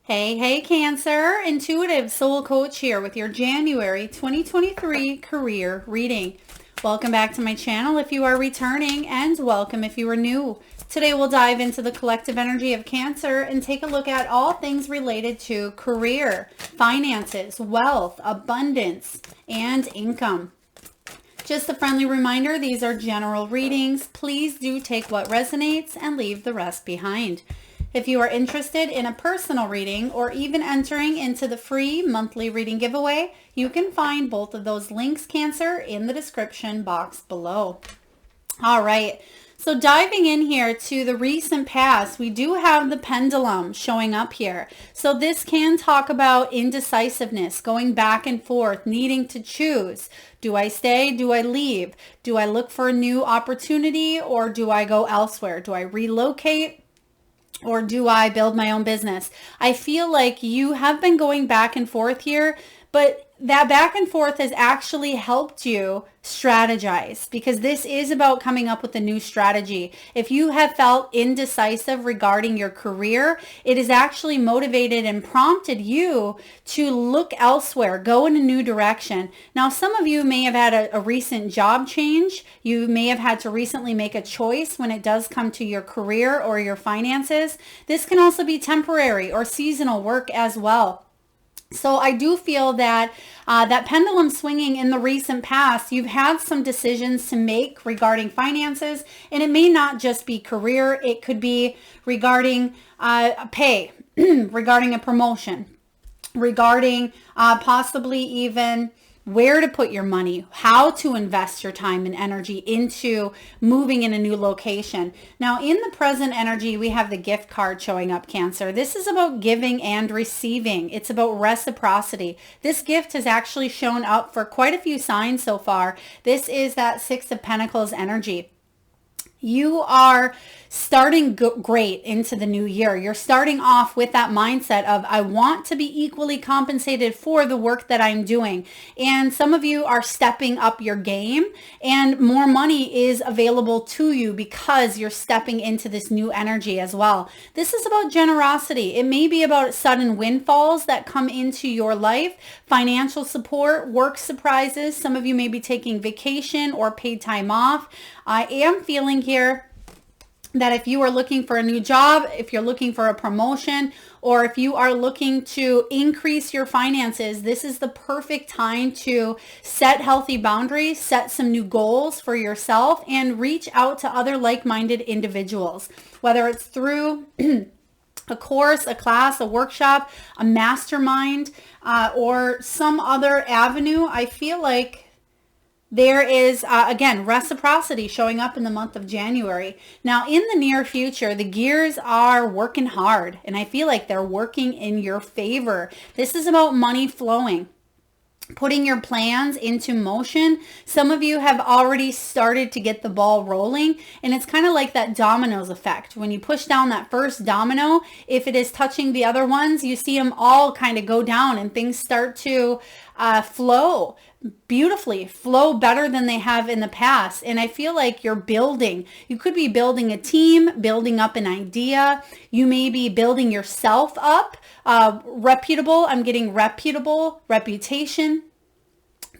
Hey, Cancer. Intuitive Soul Coach here with your January 2023 career reading. Welcome back to my channel if you are returning, and welcome if you are new. Today we'll dive into the collective energy of Cancer and take a look at all things related to career, finances, wealth, abundance, and income. Just a friendly reminder, these are general readings. Please do take what resonates and leave the rest behind. If you are interested in a personal reading or even entering into the free monthly reading giveaway, you can find both of those links, Cancer, in the description box below. All right. So diving in here to the recent past, we do have the pendulum showing up here. So this can talk about indecisiveness, going back and forth, needing to choose. Do I stay? Do I leave? Do I look for a new opportunity, or do I go elsewhere? Do I relocate? Or do I build my own business? I feel like you have been going back and forth here, but that back and forth has actually helped you strategize, because this is about coming up with a new strategy. If you have felt indecisive regarding your career, it has actually motivated and prompted you to look elsewhere, go in a new direction. Now, some of you may have had a recent job change. You may have had to recently make a choice when it does come to your career or your finances. This can also be temporary or seasonal work as well. So I do feel that that pendulum swinging in the recent past, you've had some decisions to make regarding finances, and it may not just be career. It could be regarding pay, regarding a promotion, regarding possibly even where to put your money, how to invest your time and energy into moving in a new location. Now, in the present energy, we have the gift card showing up, Cancer. This is about giving and receiving. It's about reciprocity. This gift has actually shown up for quite a few signs so far. This is that Six of Pentacles energy. You are starting great into the new year. You're starting off with that mindset of, I want to be equally compensated for the work that I'm doing. And some of you are stepping up your game, and more money is available to you because you're stepping into this new energy as well. This is about generosity. It may be about sudden windfalls that come into your life, financial support, work surprises. Some of you may be taking vacation or paid time off. I am feeling here that if you are looking for a new job, if you're looking for a promotion, or if you are looking to increase your finances, this is the perfect time to set healthy boundaries, set some new goals for yourself, and reach out to other like-minded individuals, whether it's through a course, a class, a workshop, a mastermind, or some other avenue. I feel like there is, again, reciprocity showing up in the month of January. Now, in the near future, the gears are working hard, and I feel like they're working in your favor. This is about money flowing, putting your plans into motion. Some of you have already started to get the ball rolling, and it's kind of like that dominoes effect. When you push down that first domino, if it is touching the other ones, you see them all kind of go down, and things start to flow beautifully, flow better than they have in the past. And I feel like you're building. You could be building a team, building up an idea. You may be building yourself up. Reputable. I'm getting reputable, reputation.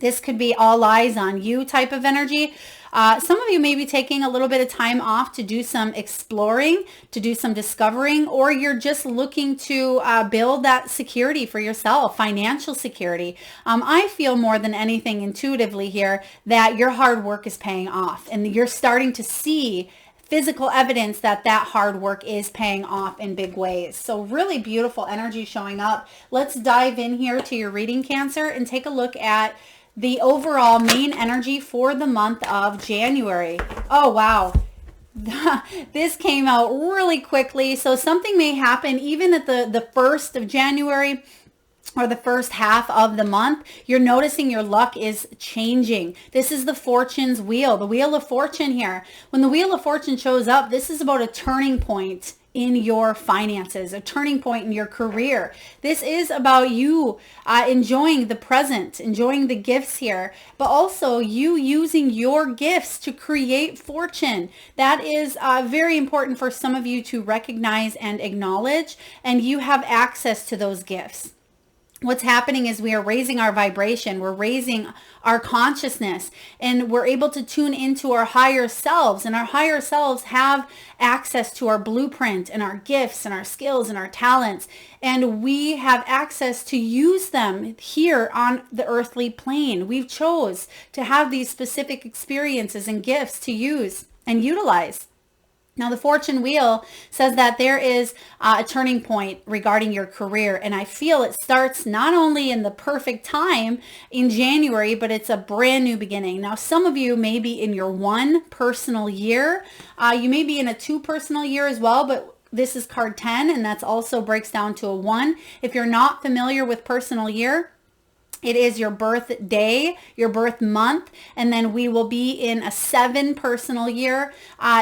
This could be all eyes on you type of energy. Some of you may be taking a little bit of time off to do some exploring, to do some discovering, or you're just looking to build that security for yourself, financial security. I feel more than anything intuitively here that your hard work is paying off, and you're starting to see physical evidence that that hard work is paying off in big ways. So really beautiful energy showing up. Let's dive in here to your reading, Cancer, and take a look at the overall main energy for the month of January. Oh, wow. This came out really quickly. So something may happen even at the 1st of January or the first half of the month. You're noticing your luck is changing. This is the fortune's wheel, the wheel of fortune here. When the wheel of fortune shows up, this is about a turning point in your finances, a turning point in your career. This is about you enjoying the present, enjoying the gifts here, but also you using your gifts to create fortune. That is very important for some of you to recognize and acknowledge, and you have access to those gifts. What's happening is we are raising our vibration, we're raising our consciousness, and we're able to tune into our higher selves, and our higher selves have access to our blueprint and our gifts and our skills and our talents, and we have access to use them here on the earthly plane. We've chose to have these specific experiences and gifts to use and utilize. Now, the fortune wheel says that there is a turning point regarding your career, and I feel it starts not only in the perfect time in January, but it's a brand new beginning. Now, some of you may be in your 1 personal year. You may be in a 2 personal year as well, but this is card 10, and that's also breaks down to a 1. If you're not familiar with personal year, it is your birth day, your birth month, and then we will be in a 7 personal year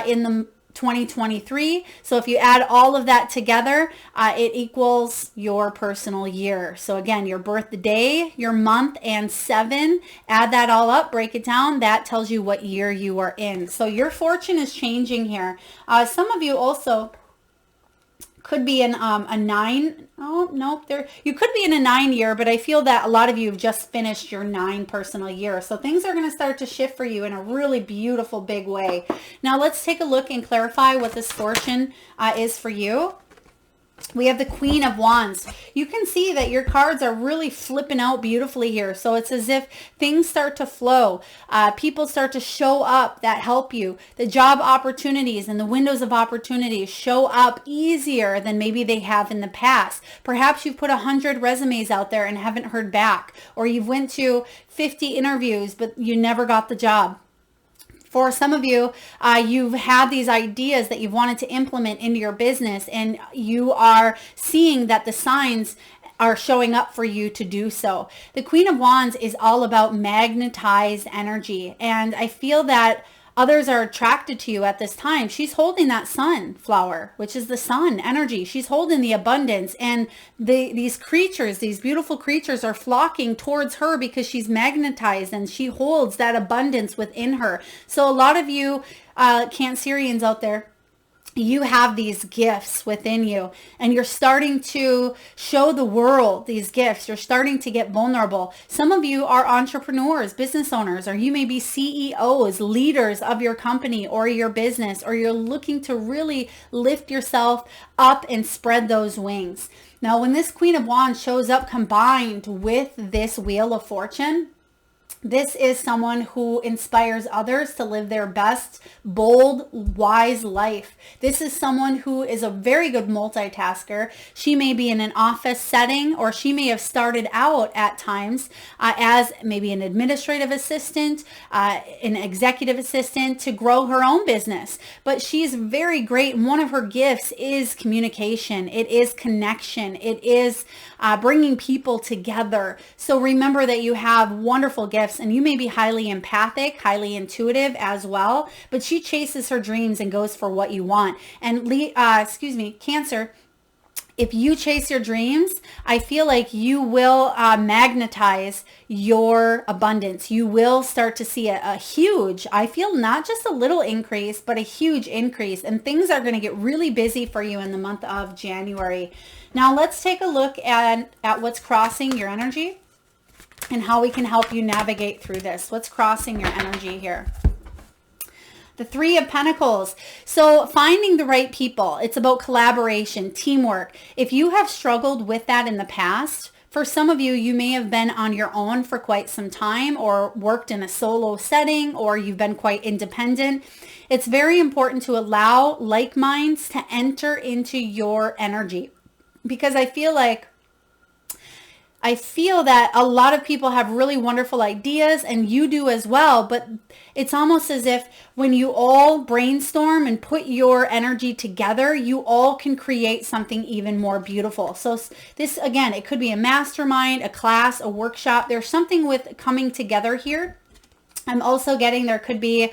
in the 2023. So if you add all of that together, it equals your personal year. So again, your birth day, your month, and 7, add that all up, break it down. That tells you what year you are in. So your fortune is changing here. Some of you also could be in a 9. Oh, no, you could be in a 9 year, but I feel that a lot of you have just finished your 9 personal year. So things are going to start to shift for you in a really beautiful, big way. Now let's take a look and clarify what this fortune is for you. We have the Queen of Wands. You can see that your cards are really flipping out beautifully here. So it's as if things start to flow. People start to show up that help you. The job opportunities and the windows of opportunity show up easier than maybe they have in the past. Perhaps you've put 100 resumes out there and haven't heard back, or you've went to 50 interviews, but you never got the job. For some of you, you've had these ideas that you've wanted to implement into your business, and you are seeing that the signs are showing up for you to do so. The Queen of Wands is all about magnetized energy, and I feel that others are attracted to you at this time. She's holding that sunflower, which is the sun energy. She's holding the abundance, and these creatures, these beautiful creatures, are flocking towards her because she's magnetized and she holds that abundance within her. So a lot of you Cancerians out there, you have these gifts within you, and you're starting to show the world these gifts. You're starting to get vulnerable. Some of you are entrepreneurs, business owners, or you may be CEOs, leaders of your company or your business, or you're looking to really lift yourself up and spread those wings. Now, when this Queen of Wands shows up combined with this Wheel of Fortune, this is someone who inspires others to live their best, bold, wise life. This is someone who is a very good multitasker. She may be in an office setting, or she may have started out at times as maybe an administrative assistant, an executive assistant, to grow her own business. But she's very great, and one of her gifts is communication. It is connection. It is bringing people together. So remember that you have wonderful gifts, and you may be highly empathic, highly intuitive as well, but she chases her dreams and goes for what you want. And Cancer, if you chase your dreams, I feel like you will magnetize your abundance. You will start to see a huge, I feel not just a little increase, but a huge increase. And things are going to get really busy for you in the month of January. Now let's take a look at what's crossing your energy and how we can help you navigate through this. What's crossing your energy here? The Three of Pentacles. So finding the right people. It's about collaboration, teamwork. If you have struggled with that in the past, for some of you, you may have been on your own for quite some time, or worked in a solo setting, or you've been quite independent. It's very important to allow like minds to enter into your energy, because I feel that a lot of people have really wonderful ideas, and you do as well, but it's almost as if when you all brainstorm and put your energy together, you all can create something even more beautiful. So this, again, it could be a mastermind, a class, a workshop. There's something with coming together here. I'm also getting there could be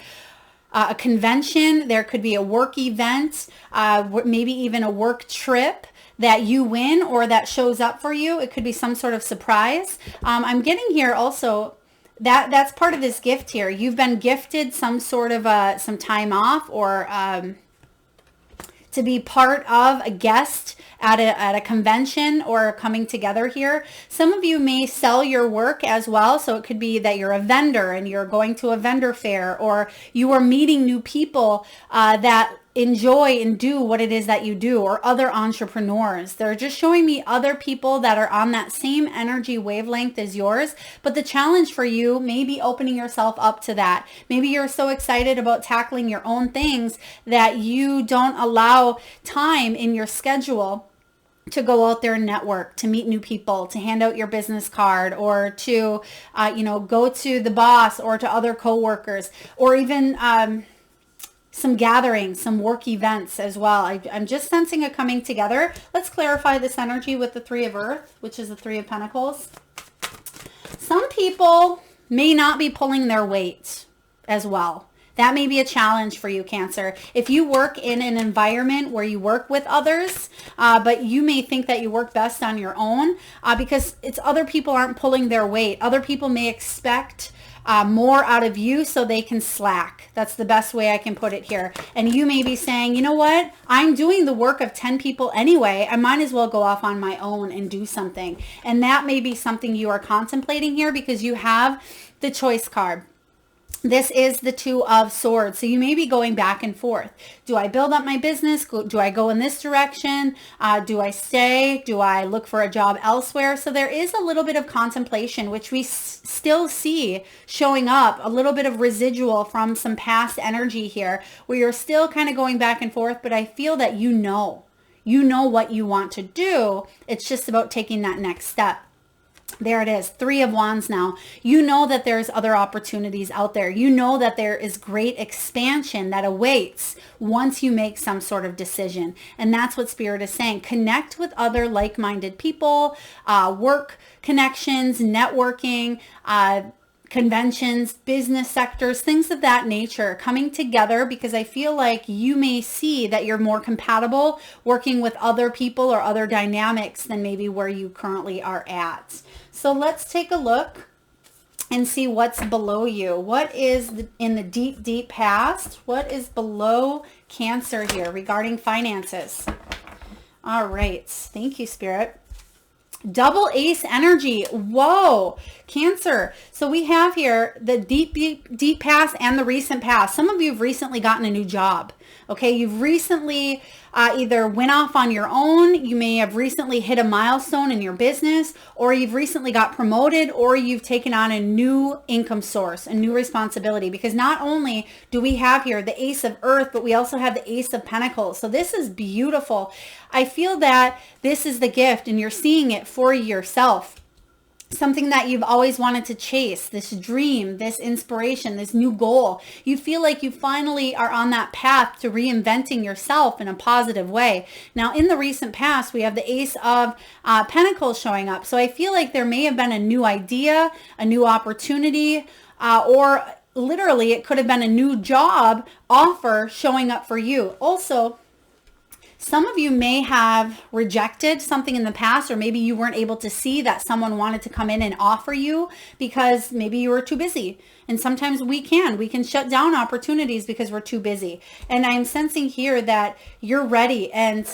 a convention. There could be a work event, maybe even a work trip that you win or that shows up for you. It could be some sort of surprise. I'm getting here also that's part of this gift here. You've been gifted some sort of some time off, or to be part of a guest at a convention or coming together here. Some of you may sell your work as well. So it could be that you're a vendor and you're going to a vendor fair, or you are meeting new people that enjoy and do what it is that you do, or other entrepreneurs. They're just showing me other people that are on that same energy wavelength as yours. But the challenge for you may be opening yourself up to that. Maybe you're so excited about tackling your own things that you don't allow time in your schedule to go out there and network, to meet new people, to hand out your business card, or to, go to the boss or to other coworkers, or even, some gatherings, some work events as well. I'm just sensing a coming together. Let's clarify this energy with the Three of Earth, which is the Three of Pentacles. Some people may not be pulling their weight as well. That may be a challenge for you, Cancer. If you work in an environment where you work with others, but you may think that you work best on your own because it's other people aren't pulling their weight. Other people may expect more out of you so they can slack. That's the best way I can put it here. And you may be saying, you know what? I'm doing the work of 10 people anyway. I might as well go off on my own and do something. And that may be something you are contemplating here because you have the choice card. This is the Two of Swords. So you may be going back and forth. Do I build up my business? Do I go in this direction? Do I stay? Do I look for a job elsewhere? So there is a little bit of contemplation, which we still see showing up, a little bit of residual from some past energy here, where you're still kind of going back and forth, but I feel that you know what you want to do. It's just about taking that next step. There it is, Three of Wands now. You know that there's other opportunities out there. You know that there is great expansion that awaits once you make some sort of decision. And that's what Spirit is saying. Connect with other like-minded people, work connections, networking, conventions, business sectors, things of that nature coming together, because I feel like you may see that you're more compatible working with other people or other dynamics than maybe where you currently are at. So let's take a look and see what's below you. What is in the deep, deep past? What is below Cancer here regarding finances? All right. Thank you, Spirit. Double ace energy. Whoa, Cancer. So we have here the deep, deep, deep past and the recent past. Some of you have recently gotten a new job. Okay, you've recently either went off on your own. You may have recently hit a milestone in your business, or you've recently got promoted, or you've taken on a new income source, a new responsibility. Because not only do we have here the Ace of Earth, but we also have the Ace of Pentacles. So this is beautiful. I feel that this is the gift and you're seeing it for yourself. Something that you've always wanted to chase, this dream, this inspiration, this new goal. You feel like you finally are on that path to reinventing yourself in a positive way. Now, in the recent past, we have the Ace of Pentacles showing up. So I feel like there may have been a new idea, a new opportunity, or literally it could have been a new job offer showing up for you. Also, some of you may have rejected something in the past, or maybe you weren't able to see that someone wanted to come in and offer you because maybe you were too busy. And sometimes we can shut down opportunities because we're too busy. And I'm sensing here that you're ready. And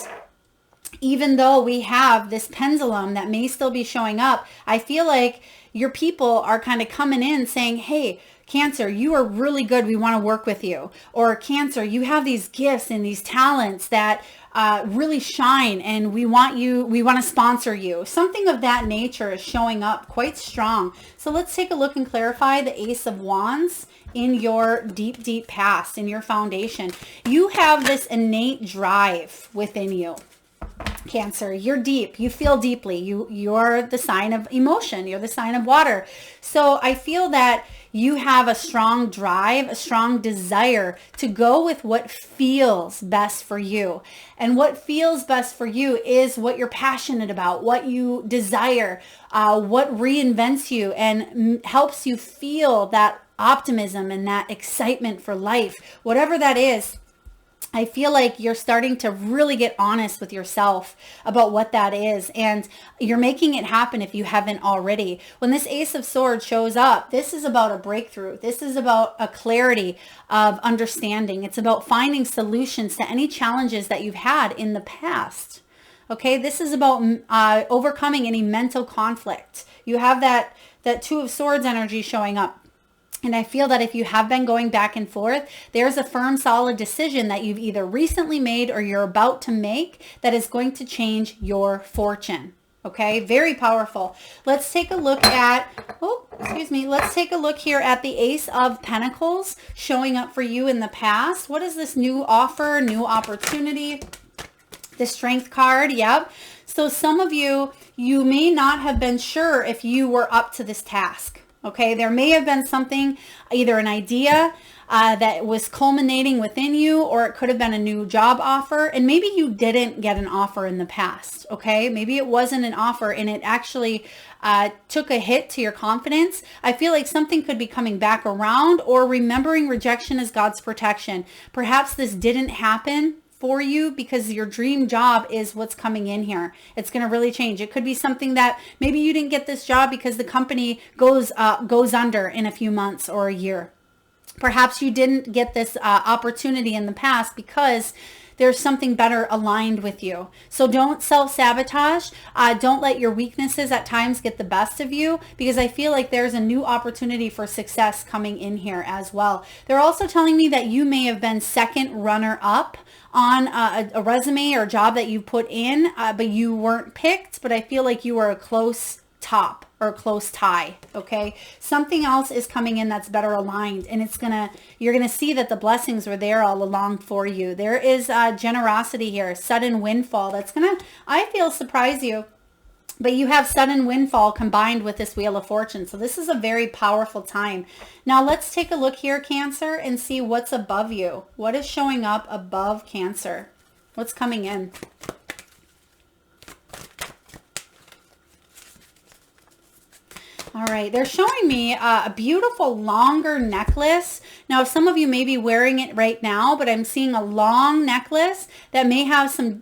even though we have this pendulum that may still be showing up, I feel like your people are kind of coming in saying, hey, Cancer, you are really good. We want to work with you. Or Cancer, you have these gifts and these talents that really shine, and we want to sponsor you. Something of that nature is showing up quite strong. So let's take a look and clarify the Ace of Wands in your deep, deep past, in your foundation. You have this innate drive within you. Cancer, you're deep. You feel deeply. You're the sign of emotion. You're the sign of water. So I feel that you have a strong drive, a strong desire to go with what feels best for you. And what feels best for you is what you're passionate about, what you desire, what reinvents you and helps you feel that optimism and that excitement for life, whatever that is. I feel like you're starting to really get honest with yourself about what that is, and you're making it happen if you haven't already. When this Ace of Swords shows up, this is about a breakthrough. This is about a clarity of understanding. It's about finding solutions to any challenges that you've had in the past. Okay, this is about overcoming any mental conflict. You have that Two of Swords energy showing up. And I feel that if you have been going back and forth, there's a firm, solid decision that you've either recently made or you're about to make that is going to change your fortune. Okay, very powerful. Let's take a look at, let's take a look here at the Ace of Pentacles showing up for you in the past. What is this new offer, new opportunity? The Strength card, yep. So some of you may not have been sure if you were up to this task. Okay, there may have been something, either an idea that was culminating within you, or it could have been a new job offer, and maybe you didn't get an offer in the past. Okay, maybe it wasn't an offer and it actually took a hit to your confidence. I feel like something could be coming back around, or remembering rejection as God's protection. Perhaps this didn't happen for you because your dream job is what's coming in here. It's going to really change. It could be something that maybe you didn't get this job because the company goes under in a few months or a year. Perhaps you didn't get this opportunity in the past because there's something better aligned with you. So don't self-sabotage. Don't let your weaknesses at times get the best of you, because I feel like there's a new opportunity for success coming in here as well. They're also telling me that you may have been second runner-up on a resume or a job that you put in, but you weren't picked, but I feel like you were a close top or a close tie. Okay, something else is coming in that's better aligned, and you're gonna see that the blessings were there all along for you. There is generosity here, sudden windfall that's gonna, I feel, surprise you. But you have sudden windfall combined with this Wheel of Fortune. So this is a very powerful time. Now let's take a look here, Cancer, and see what's above you. What is showing up above Cancer? What's coming in? All right, they're showing me a beautiful longer necklace. Now, some of you may be wearing it right now, but I'm seeing a long necklace that may have some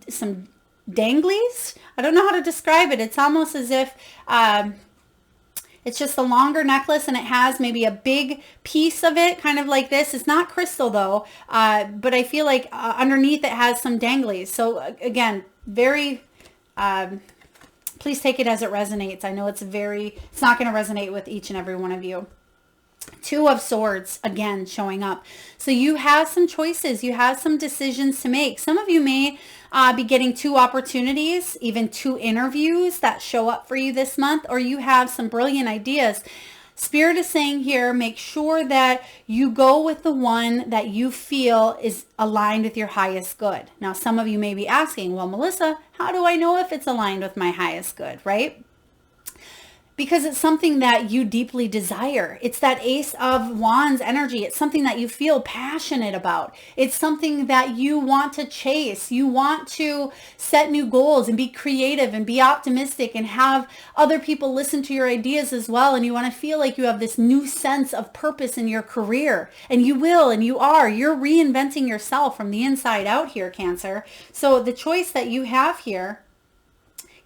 danglies. I don't know how to describe it. It's almost as if it's just a longer necklace, and it has maybe a big piece of it, kind of like this. It's not crystal though, but I feel like underneath it has some danglies. So again, very, please take it as it resonates. I know it's not going to resonate with each and every one of you. Two of Swords, again, showing up. So you have some choices. You have some decisions to make. Some of you may be getting 2 opportunities, even 2 interviews that show up for you this month, or you have some brilliant ideas. Spirit is saying here, make sure that you go with the one that you feel is aligned with your highest good. Now, some of you may be asking, well, Melissa, how do I know if it's aligned with my highest good, right? Because it's something that you deeply desire. It's that Ace of Wands energy. It's something that you feel passionate about. It's something that you want to chase. You want to set new goals and be creative and be optimistic and have other people listen to your ideas as well. And you want to feel like you have this new sense of purpose in your career. And you will, and you are. You're reinventing yourself from the inside out here, Cancer. So the choice that you have here,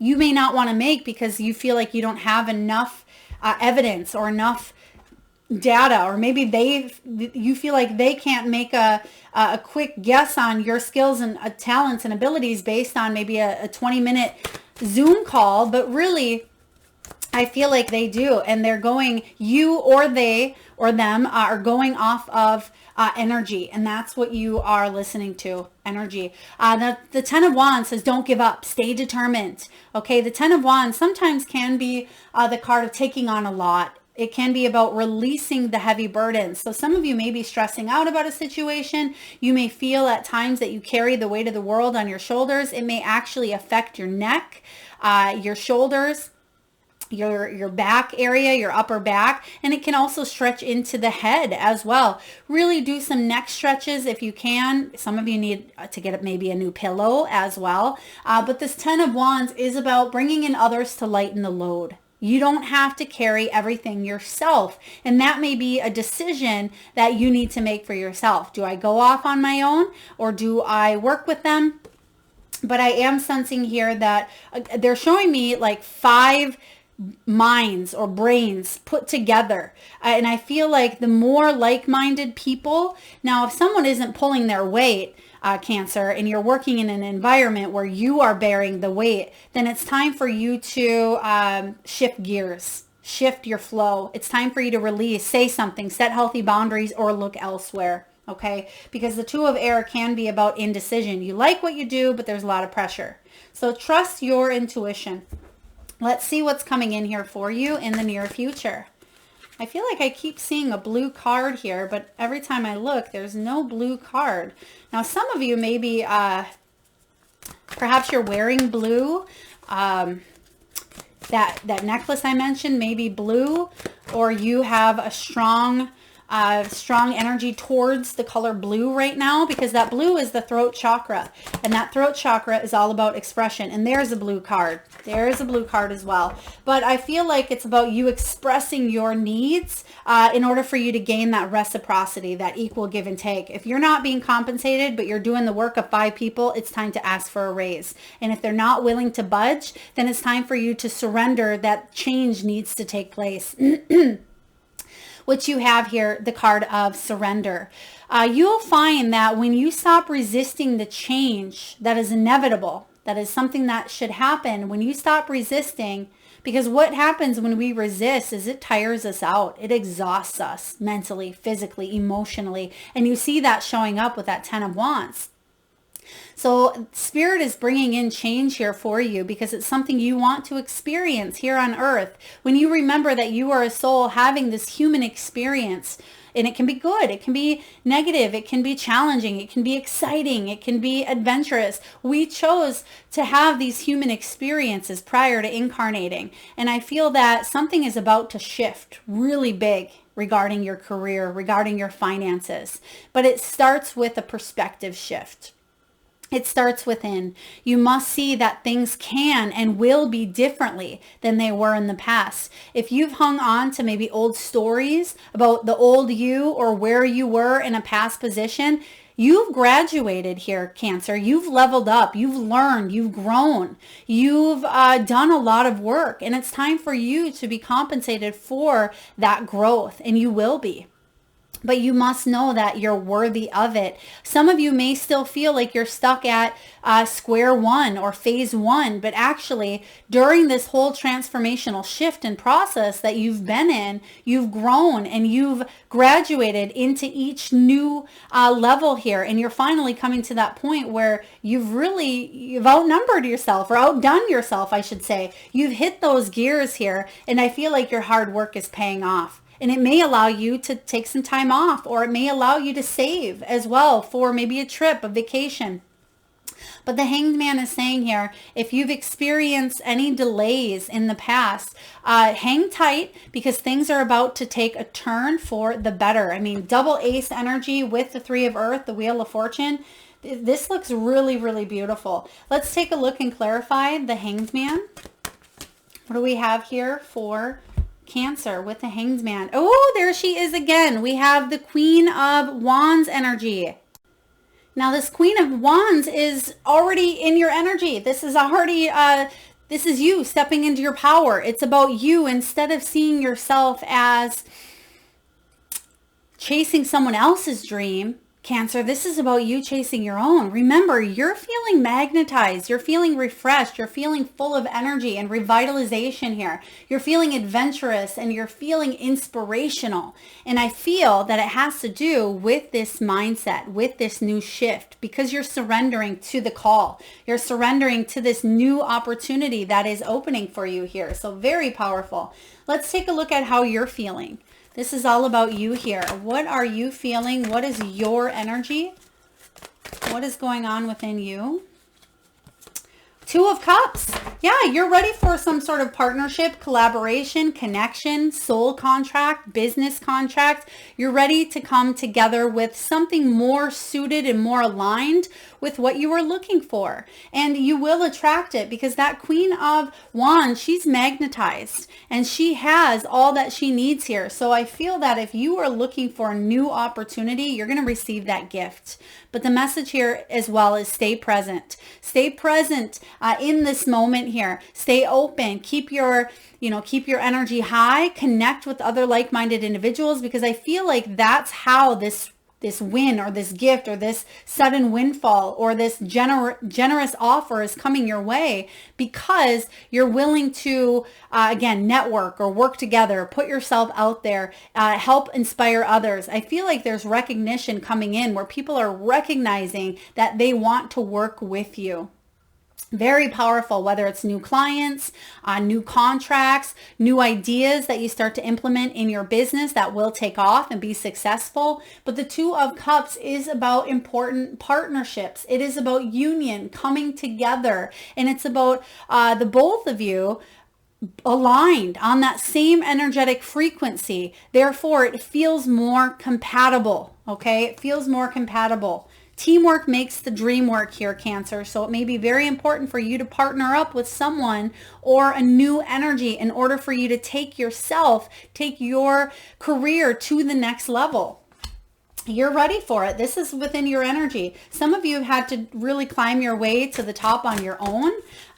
you may not want to make because you feel like you don't have enough evidence or enough data, or maybe you feel like they can't make a quick guess on your skills and talents and abilities based on maybe a 20-minute Zoom call, but really I feel like they do, and they're going, you or they or them are going off of energy, and that's what you are listening to, energy. The Ten of Wands says, don't give up, stay determined. Okay, the Ten of Wands sometimes can be the card of taking on a lot. It can be about releasing the heavy burdens. So some of you may be stressing out about a situation. You may feel at times that you carry the weight of the world on your shoulders. It may actually affect your neck, your shoulders, your back area, your upper back, and it can also stretch into the head as well. Really do some neck stretches if you can. Some of you need to get maybe a new pillow as well. But this Ten of Wands is about bringing in others to lighten the load. You don't have to carry everything yourself. And that may be a decision that you need to make for yourself. Do I go off on my own or do I work with them? But I am sensing here that they're showing me like 5 minds or brains put together. And I feel like the more like-minded people, now if someone isn't pulling their weight, Cancer, and you're working in an environment where you are bearing the weight, then it's time for you to shift gears, shift your flow. It's time for you to release, say something, set healthy boundaries, or look elsewhere. Okay, because the 2 of air can be about indecision. You like what you do, but there's a lot of pressure. So trust your intuition. Let's see what's coming in here for you in the near future. I feel like I keep seeing a blue card here, but every time I look, there's no blue card. Now, some of you maybe, perhaps you're wearing blue. That necklace I mentioned may be blue, or you have a strong energy towards the color blue right now, because that blue is the throat chakra, and that throat chakra is all about expression. And there's a blue card. There's a blue card as well. But I feel like it's about you expressing your needs in order for you to gain that reciprocity, that equal give and take. If you're not being compensated, but you're doing the work of 5 people, it's time to ask for a raise. And if they're not willing to budge, then it's time for you to surrender. That change needs to take place. Which you have here, the card of surrender. You'll find that when you stop resisting the change that is inevitable, that is something that should happen, when you stop resisting, because what happens when we resist is it tires us out. It exhausts us mentally, physically, emotionally. And you see that showing up with that 10 of Wands. So Spirit is bringing in change here for you because it's something you want to experience here on earth. When you remember that you are a soul having this human experience, and it can be good, it can be negative, it can be challenging, it can be exciting, it can be adventurous. We chose to have these human experiences prior to incarnating. And I feel that something is about to shift really big regarding your career, regarding your finances. But it starts with a perspective shift. It starts within. You must see that things can and will be differently than they were in the past. If you've hung on to maybe old stories about the old you or where you were in a past position, you've graduated here, Cancer. You've leveled up. You've learned. You've grown. You've done a lot of work. And it's time for you to be compensated for that growth. And you will be. But you must know that you're worthy of it. Some of you may still feel like you're stuck at square one or phase 1. But actually, during this whole transformational shift and process that you've been in, you've grown and you've graduated into each new level here. And you're finally coming to that point where you've outnumbered yourself, or outdone yourself, I should say. You've hit those gears here. And I feel like your hard work is paying off. And it may allow you to take some time off, or it may allow you to save as well for maybe a trip, a vacation. But the Hanged Man is saying here, if you've experienced any delays in the past, hang tight because things are about to take a turn for the better. I mean, double ace energy with the 3 of Earth, the Wheel of Fortune. This looks really, really beautiful. Let's take a look and clarify the Hanged Man. What do we have here for Cancer with the Hanged Man? Oh, there she is again. We have the Queen of Wands energy. Now this Queen of Wands is already in your energy. This is already, this is you stepping into your power. It's about you. Instead of seeing yourself as chasing someone else's dream, Cancer, this is about you chasing your own. Remember, you're feeling magnetized. You're feeling refreshed. You're feeling full of energy and revitalization here. You're feeling adventurous and you're feeling inspirational. And I feel that it has to do with this mindset, with this new shift, because you're surrendering to the call. You're surrendering to this new opportunity that is opening for you here. So very powerful. Let's take a look at how you're feeling. This is all about you here. What are you feeling? What is your energy? What is going on within you? 2 of Cups. Yeah, you're ready for some sort of partnership, collaboration, connection, soul contract, business contract. You're ready to come together with something more suited and more aligned with what you are looking for, and you will attract it, because that Queen of Wands, she's magnetized and she has all that she needs here. So I feel that if you are looking for a new opportunity, you're going to receive that gift. But the message here as well is stay present. Stay present in this moment here. Stay open. Keep your energy high. Connect with other like-minded individuals, because I feel like that's how this win or this gift or this sudden windfall or this generous offer is coming your way, because you're willing to, again, network or work together, put yourself out there, help inspire others. I feel like there's recognition coming in where people are recognizing that they want to work with you. Very powerful, whether it's new clients, new contracts, new ideas that you start to implement in your business that will take off and be successful. But the Two of Cups is about important partnerships. It is about union, coming together. And it's about the both of you aligned on that same energetic frequency. Therefore, it feels more compatible. Okay, it feels more compatible. Teamwork makes the dream work here, Cancer. So it may be very important for you to partner up with someone or a new energy in order for you to take your career to the next level. You're ready for it. This is within your energy. Some of you have had to really climb your way to the top on your own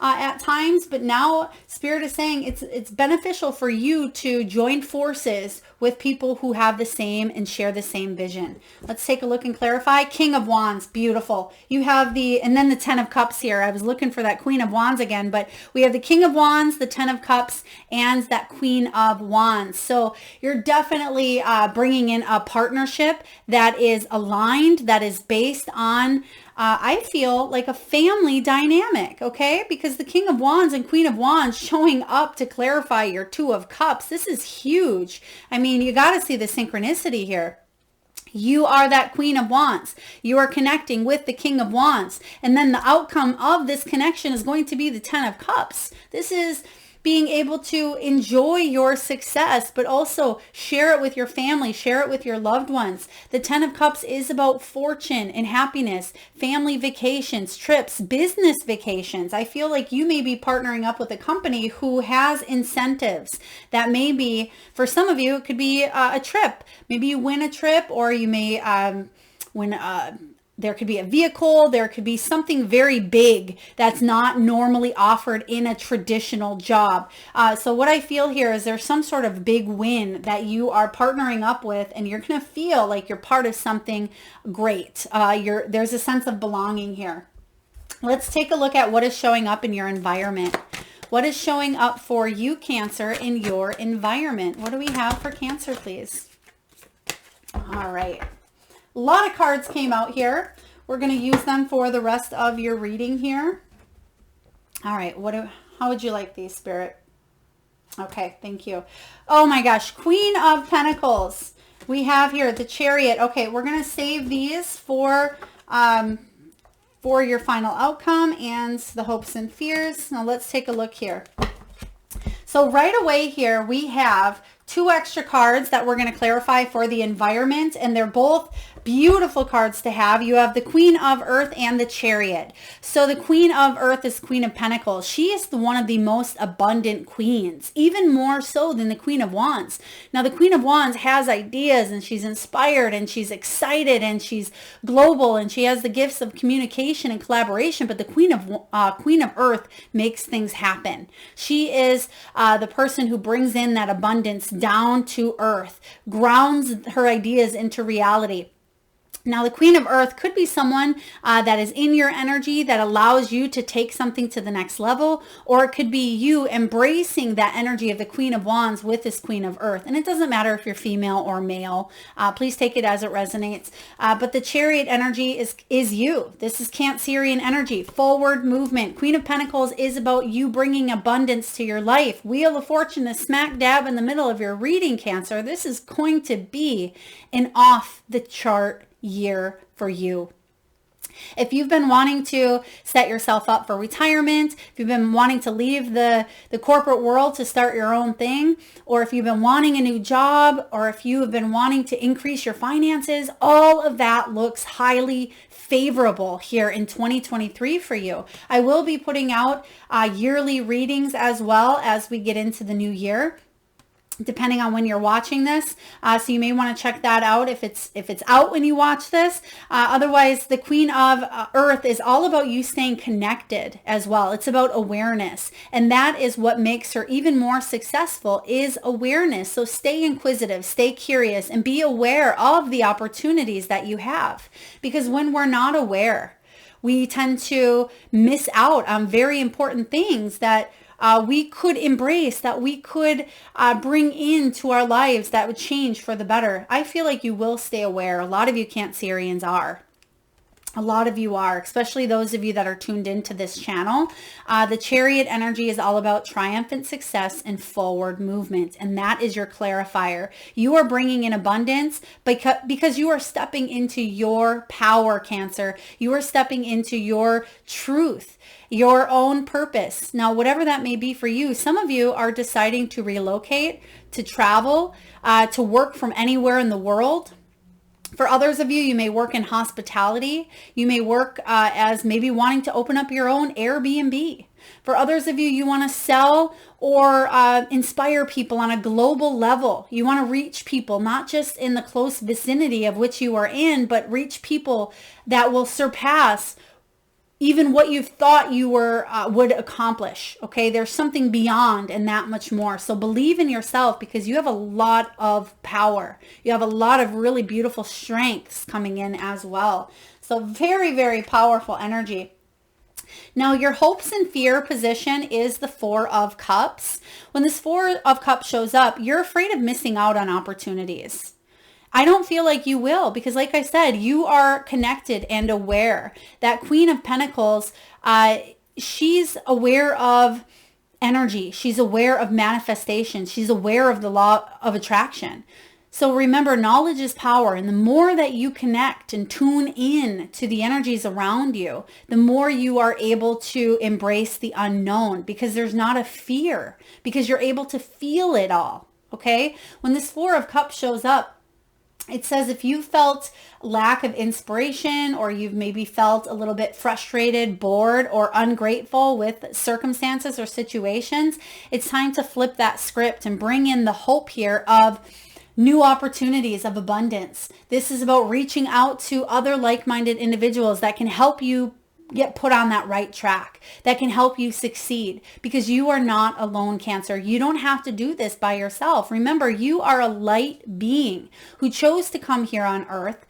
at times, but now Spirit is saying it's beneficial for you to join forces with people who have the same and share the same vision. Let's take a look and clarify. King of Wands, beautiful. You have and then the 10 of Cups here. I was looking for that Queen of Wands again, but we have the King of Wands, the 10 of Cups, and that Queen of Wands. So you're definitely bringing in a partnership that is aligned, that is based on I feel like a family dynamic, okay? Because the King of Wands and Queen of Wands showing up to clarify your Two of Cups, this is huge. I mean, you got to see the synchronicity here. You are that Queen of Wands. You are connecting with the King of Wands. And then the outcome of this connection is going to be the 10 of Cups. This is being able to enjoy your success, but also share it with your family, share it with your loved ones. The 10 of Cups is about fortune and happiness, family vacations, trips, business vacations. I feel like you may be partnering up with a company who has incentives that may be, for some of you, it could be a trip. Maybe you win a trip, or you may win there could be a vehicle, there could be something very big that's not normally offered in a traditional job. So what I feel here is there's some sort of big win that you are partnering up with, and you're going to feel like you're part of something great. There's a sense of belonging here. Let's take a look at what is showing up in your environment. What is showing up for you, Cancer, in your environment? What do we have for Cancer, please? All right. A lot of cards came out here. We're going to use them for the rest of your reading here. All right. How would you like these, Spirit? Okay. Thank you. Oh my gosh. Queen of Pentacles. We have here the Chariot. Okay. We're going to save these for your final outcome and the hopes and fears. Now let's take a look here. So right away here, we have 2 extra cards that we're going to clarify for the environment, and they're both beautiful cards to have. You have the Queen of Earth and the Chariot. So the Queen of Earth is Queen of Pentacles. She is one of the most abundant queens, even more so than the Queen of Wands. Now the Queen of Wands has ideas, and she's inspired, and she's excited, and she's global, and she has the gifts of communication and collaboration, but the Queen of Earth makes things happen. She is the person who brings in that abundance down to earth, grounds her ideas into reality. Now, the Queen of Earth could be someone that is in your energy that allows you to take something to the next level, or it could be you embracing that energy of the Queen of Wands with this Queen of Earth. And it doesn't matter if you're female or male. Please take it as it resonates. But the Chariot energy is you. This is Cancerian energy, forward movement. Queen of Pentacles is about you bringing abundance to your life. Wheel of Fortune is smack dab in the middle of your reading, Cancer. This is going to be an off the chart year for you. If you've been wanting to set yourself up for retirement, if you've been wanting to leave the corporate world to start your own thing, or if you've been wanting a new job, or if you have been wanting to increase your finances, all of that looks highly favorable here in 2023 for you. I will be putting out yearly readings as well as we get into the new year, depending on when you're watching this. So you may want to check that out if it's out when you watch this. Otherwise, the Queen of Earth is all about you staying connected as well. It's about awareness. And that is what makes her even more successful, is awareness. So stay inquisitive, stay curious, and be aware of the opportunities that you have. Because when we're not aware, we tend to miss out on very important things that we could embrace, that we could bring into our lives that would change for the better. I feel like you will stay aware. A lot of you Cancerians are. A lot of you are, especially those of you that are tuned into this channel. The Chariot energy is all about triumphant success and forward movement. And that is your clarifier. You are bringing in abundance because you are stepping into your power, Cancer. You are stepping into your truth, your own purpose. Now, whatever that may be for you, some of you are deciding to relocate, to travel, to work from anywhere in the world. For others of you, you may work in hospitality. You may work as maybe wanting to open up your own Airbnb. For others of you, you want to sell or inspire people on a global level. You want to reach people, not just in the close vicinity of which you are in, but reach people that will surpass even what you thought you would accomplish. Okay, there's something beyond and that much more. So believe in yourself, because you have a lot of power. You have a lot of really beautiful strengths coming in as well. So very, very powerful energy. Now, your hopes and fear position is the Four of Cups. When this Four of Cups shows up, you're afraid of missing out on opportunities. I don't feel like you will, because like I said, you are connected and aware. That Queen of Pentacles, she's aware of energy. She's aware of manifestation. She's aware of the law of attraction. So remember, knowledge is power. And the more that you connect and tune in to the energies around you, the more you are able to embrace the unknown, because there's not a fear, because you're able to feel it all. Okay? When this Four of Cups shows up, it says if you felt lack of inspiration, or you've maybe felt a little bit frustrated, bored, or ungrateful with circumstances or situations, it's time to flip that script and bring in the hope here of new opportunities of abundance. This is about reaching out to other like-minded individuals that can help you get put on that right track, that can help you succeed, because you are not alone, Cancer. You don't have to do this by yourself. Remember, you are a light being who chose to come here on earth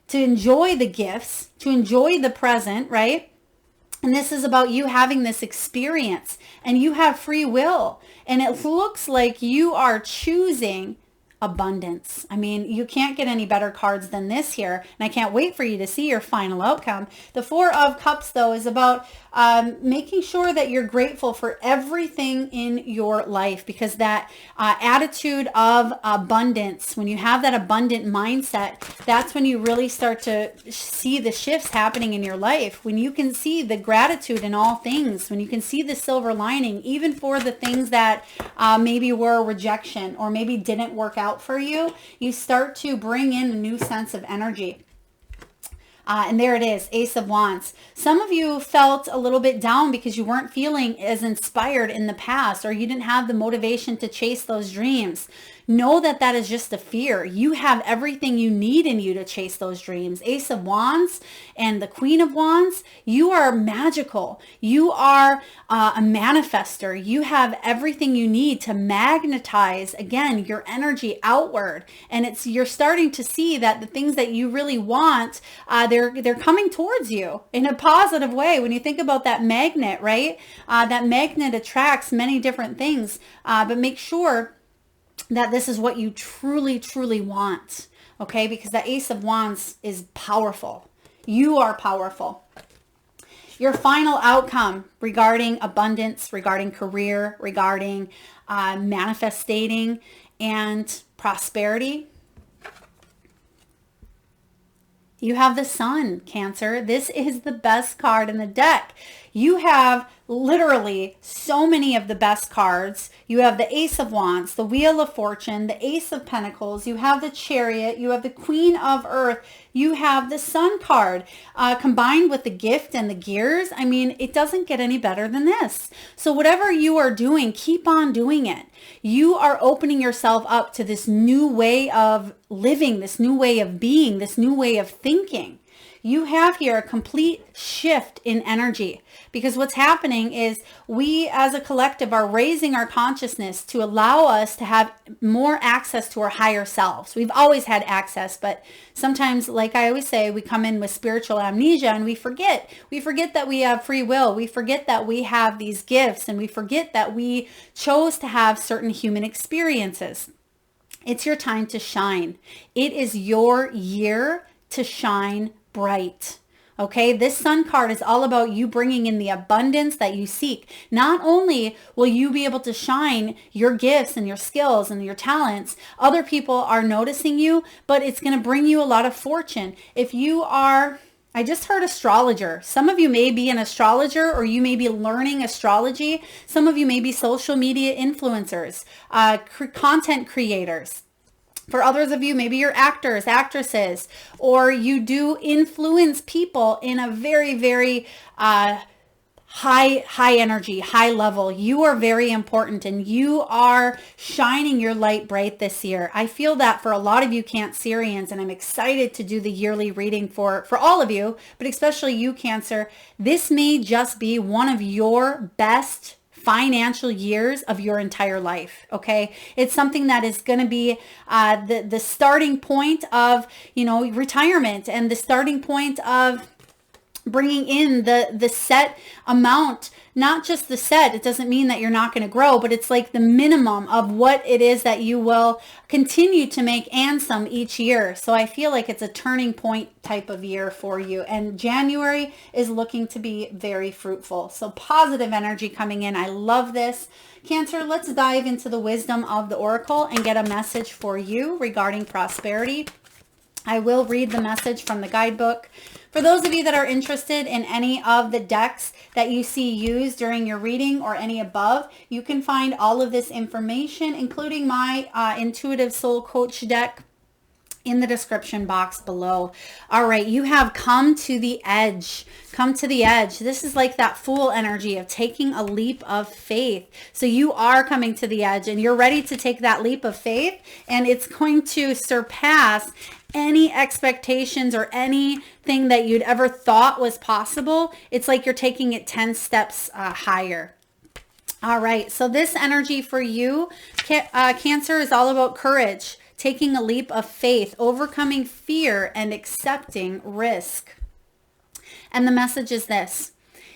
to enjoy the gifts, to enjoy the present, right? And this is about you having this experience, and you have free will. And it looks like you are choosing abundance. I mean, you can't get any better cards than this here, and I can't wait for you to see your final outcome. The Four of Cups, though, is about making sure that you're grateful for everything in your life, because that attitude of abundance, when you have that abundant mindset, that's when you really start to see the shifts happening in your life. When you can see the gratitude in all things, when you can see the silver lining, even for the things that maybe were a rejection or maybe didn't work out for you, you start to bring in a new sense of energy. And there it is, Ace of Wands. Some of you felt a little bit down because you weren't feeling as inspired in the past, or you didn't have the motivation to chase those dreams. Know that that is just a fear. You have everything you need in you to chase those dreams. Ace of Wands and the Queen of Wands, you are magical. You are a manifester. You have everything you need to magnetize, again, your energy outward. And you're starting to see that the things that you really want, they're coming towards you in a positive way. When you think about that magnet, right? That magnet attracts many different things, but make sure that this is what you truly, truly want, okay? Because the Ace of Wands is powerful. You are powerful. Your final outcome regarding abundance, regarding career, regarding manifesting and prosperity. You have the Sun, Cancer. This is the best card in the deck. You have literally so many of the best cards. You have the Ace of Wands, the Wheel of Fortune, the Ace of Pentacles. You have the Chariot. You have the Queen of Earth. You have the Sun card combined with the Gift and the Gears. I mean, it doesn't get any better than this. So whatever you are doing, keep on doing it. You are opening yourself up to this new way of living, this new way of being, this new way of thinking. You have here a complete shift in energy, because what's happening is we as a collective are raising our consciousness to allow us to have more access to our higher selves. We've always had access, but sometimes, like I always say, we come in with spiritual amnesia and we forget. We forget that we have free will. We forget that we have these gifts, and we forget that we chose to have certain human experiences. It's your time to shine. It is your year to shine bright. Okay, this Sun card is all about you bringing in the abundance that you seek. Not only will you be able to shine your gifts and your skills and your talents, other people are noticing you, but it's going to bring you a lot of fortune. If you are, I just heard astrologer. Some of you may be an astrologer, or you may be learning astrology. Some of you may be social media influencers, content creators. For others of you, maybe you're actors, actresses, or you do influence people in a very, very high energy, high level. You are very important, and you are shining your light bright this year. I feel that for a lot of you Cancerians, and I'm excited to do the yearly reading for all of you, but especially you, Cancer. This may just be one of your best financial years of your entire life. Okay, it's something that is going to be the starting point of, you know, retirement, and the starting point of bringing in the set amount. Not just the set, it doesn't mean that you're not going to grow, but it's like the minimum of what it is that you will continue to make, and some each year. So I feel like it's a turning point type of year for you, and January is looking to be very fruitful. So positive energy coming in. I love this. Cancer, let's dive into the wisdom of the Oracle and get a message for you regarding prosperity. I will read the message from the guidebook. For those of you that are interested in any of the decks that you see used during your reading, or any above, you can find all of this information, including my Intuitive Soul Coach deck, in the description box below. All right, you have come to the edge. Come to the edge. This is like that Fool energy of taking a leap of faith. So you are coming to the edge, and you're ready to take that leap of faith, and it's going to surpass any expectations or anything that you'd ever thought was possible. It's like you're taking it 10 steps higher. All right, so this energy for you, Cancer, is all about courage, taking a leap of faith, overcoming fear, and accepting risk. And the message is this: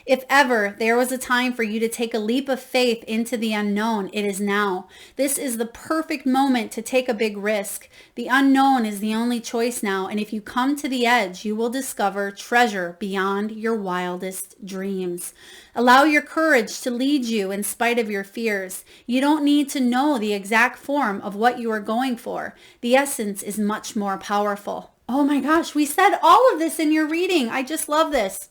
if ever there was a time for you to take a leap of faith into the unknown, it is now. This is the perfect moment to take a big risk. The unknown is the only choice now, and if you come to the edge, you will discover treasure beyond your wildest dreams. Allow your courage to lead you in spite of your fears. You don't need to know the exact form of what you are going for. The essence is much more powerful. Oh my gosh, we said all of this in your reading. I just love this.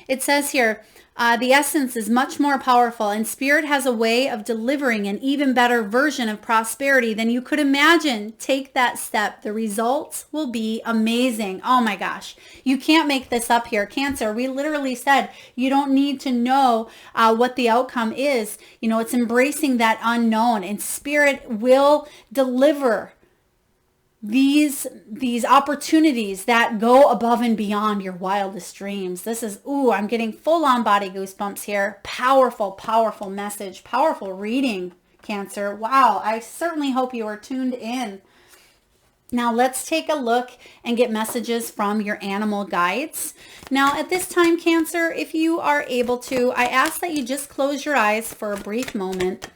It says here, the essence is much more powerful, and Spirit has a way of delivering an even better version of prosperity than you could imagine. Take that step. The results will be amazing. Oh my gosh. You can't make this up here, Cancer. We literally said you don't need to know what the outcome is. You know, it's embracing that unknown, and Spirit will deliver these opportunities that go above and beyond your wildest dreams. This is, ooh, I'm getting full on body goosebumps here. Powerful, powerful message, powerful reading, Cancer. Wow, I certainly hope you are tuned in. Now let's take a look and get messages from your animal guides. Now at this time, Cancer, if you are able to, I ask that you just close your eyes for a brief moment.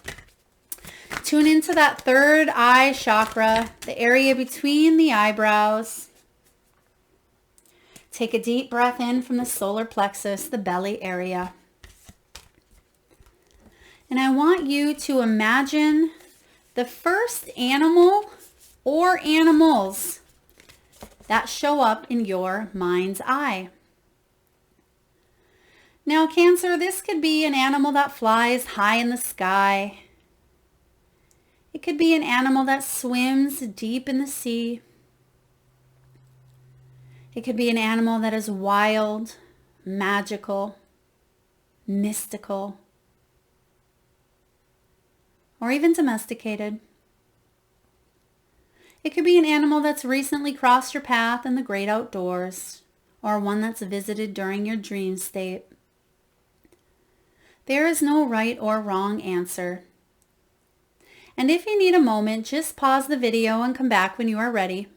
Tune into that third eye chakra, the area between the eyebrows. Take a deep breath in from the solar plexus, the belly area. And I want you to imagine the first animal or animals that show up in your mind's eye. Now, Cancer, this could be an animal that flies high in the sky. It could be an animal that swims deep in the sea. It could be an animal that is wild, magical, mystical, or even domesticated. It could be an animal that's recently crossed your path in the great outdoors, or one that's visited during your dream state. There is no right or wrong answer. And if you need a moment, just pause the video and come back when you are ready.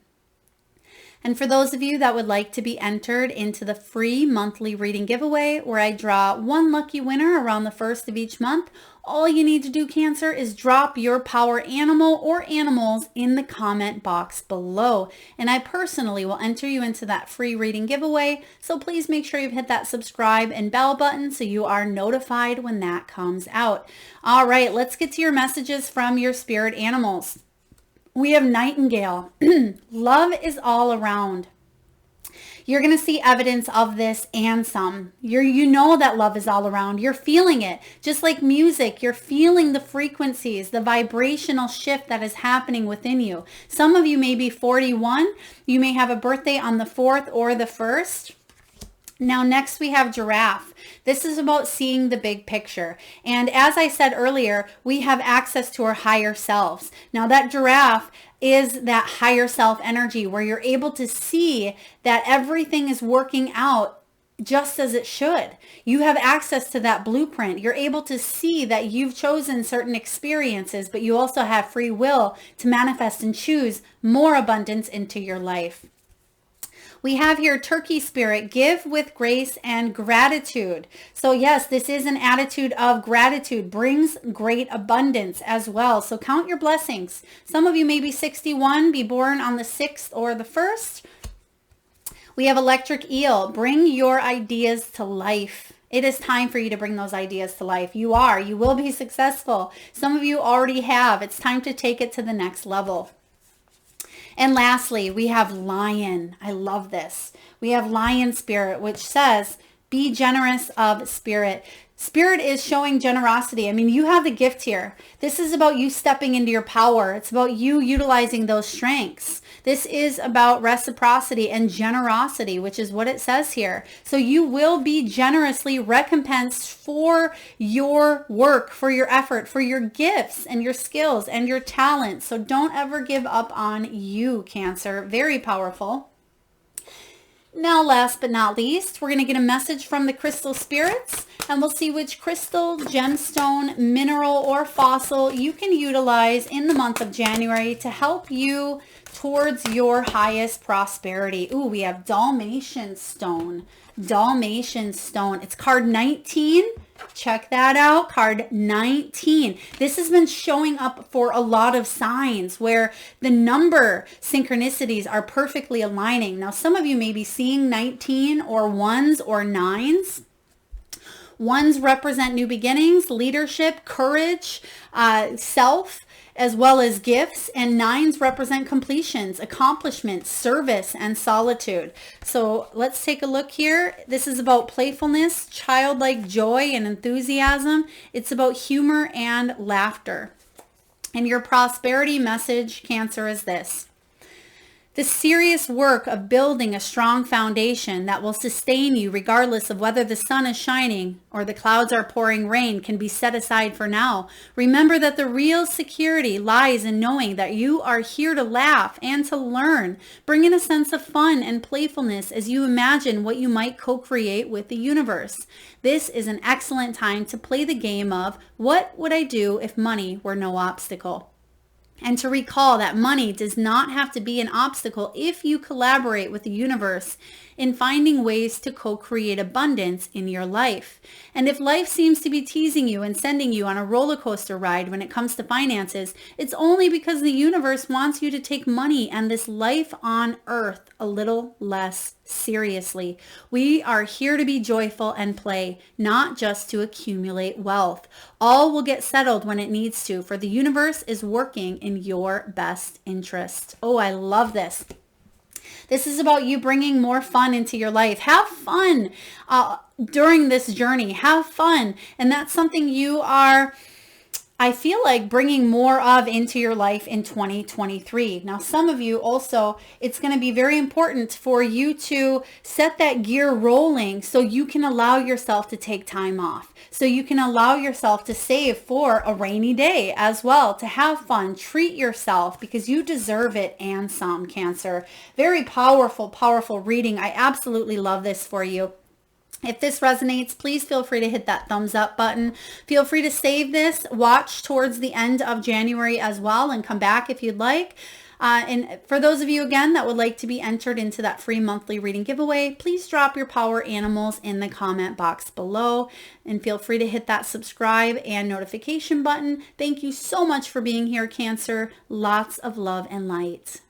And for those of you that would like to be entered into the free monthly reading giveaway, where I draw one lucky winner around the first of each month, all you need to do, Cancer, is drop your power animal or animals in the comment box below. And I personally will enter you into that free reading giveaway. So please make sure you've hit that subscribe and bell button so you are notified when that comes out. All right, let's get to your messages from your spirit animals. We have Nightingale. Love is all around. You're going to see evidence of this and some. You know that love is all around. You're feeling it. Just like music, you're feeling the frequencies, the vibrational shift that is happening within you. Some of you may be 41. You may have a birthday on the 4th or the 1st. Now, next we have Giraffe. This is about seeing the big picture. And as I said earlier, we have access to our higher selves. Now, that Giraffe is that higher self energy where you're able to see that everything is working out just as it should. You have access to that blueprint. You're able to see that you've chosen certain experiences, but you also have free will to manifest and choose more abundance into your life. We have here Turkey Spirit, give with grace and gratitude. So yes, this is an attitude of gratitude, brings great abundance as well. So count your blessings. Some of you may be 61, be born on the 6th or the 1st. We have Electric Eel, bring your ideas to life. It is time for you to bring those ideas to life. You will be successful. Some of you already have. It's time to take it to the next level. And lastly, we have Lion. I love this. We have Lion Spirit, which says, be generous of spirit. Spirit is showing generosity. I mean, you have the gift here. This is about you stepping into your power. It's about you utilizing those strengths. This is about reciprocity and generosity, which is what it says here. So you will be generously recompensed for your work, for your effort, for your gifts and your skills and your talents. So don't ever give up on you, Cancer. Very powerful. Now, last but not least, we're going to get a message from the crystal spirits, and we'll see which crystal, gemstone, mineral, or fossil you can utilize in the month of January to help you towards your highest prosperity. Ooh, we have Dalmatian stone. Dalmatian stone. It's card 19. Check that out. Card 19. This has been showing up for a lot of signs where the number synchronicities are perfectly aligning. Now, some of you may be seeing 19 or 1s or 9s. 1s represent new beginnings, leadership, courage, self, as well as gifts, and 9s represent completions, accomplishments, service, and solitude. So let's take a look here. This is about playfulness, childlike joy and enthusiasm. It's about humor and laughter. And your prosperity message, Cancer, is this. The serious work of building a strong foundation that will sustain you regardless of whether the sun is shining or the clouds are pouring rain can be set aside for now. Remember that the real security lies in knowing that you are here to laugh and to learn. Bring in a sense of fun and playfulness as you imagine what you might co-create with the universe. This is an excellent time to play the game of what would I do if money were no obstacle? And to recall that money does not have to be an obstacle if you collaborate with the universe in finding ways to co-create abundance in your life. And if life seems to be teasing you and sending you on a roller coaster ride when it comes to finances, it's only because the universe wants you to take money and this life on earth a little less seriously. We are here to be joyful and play, not just to accumulate wealth. All will get settled when it needs to, for the universe is working in your best interest. Oh, I love this. This is about you bringing more fun into your life. Have fun during this journey. Have fun. And that's something you are, I feel like, bringing more of into your life in 2023. Now, some of you also, it's going to be very important for you to set that gear rolling so you can allow yourself to take time off. So you can allow yourself to save for a rainy day as well, to have fun, treat yourself, because you deserve it and some, Cancer. Very powerful, powerful reading. I absolutely love this for you. If this resonates, please feel free to hit that thumbs up button. Feel free to save this, watch towards the end of January as well, and come back if you'd like. And for those of you, again, that would like to be entered into that free monthly reading giveaway, please drop your power animals in the comment box below, and feel free to hit that subscribe and notification button. Thank you so much for being here, Cancer. Lots of love and light.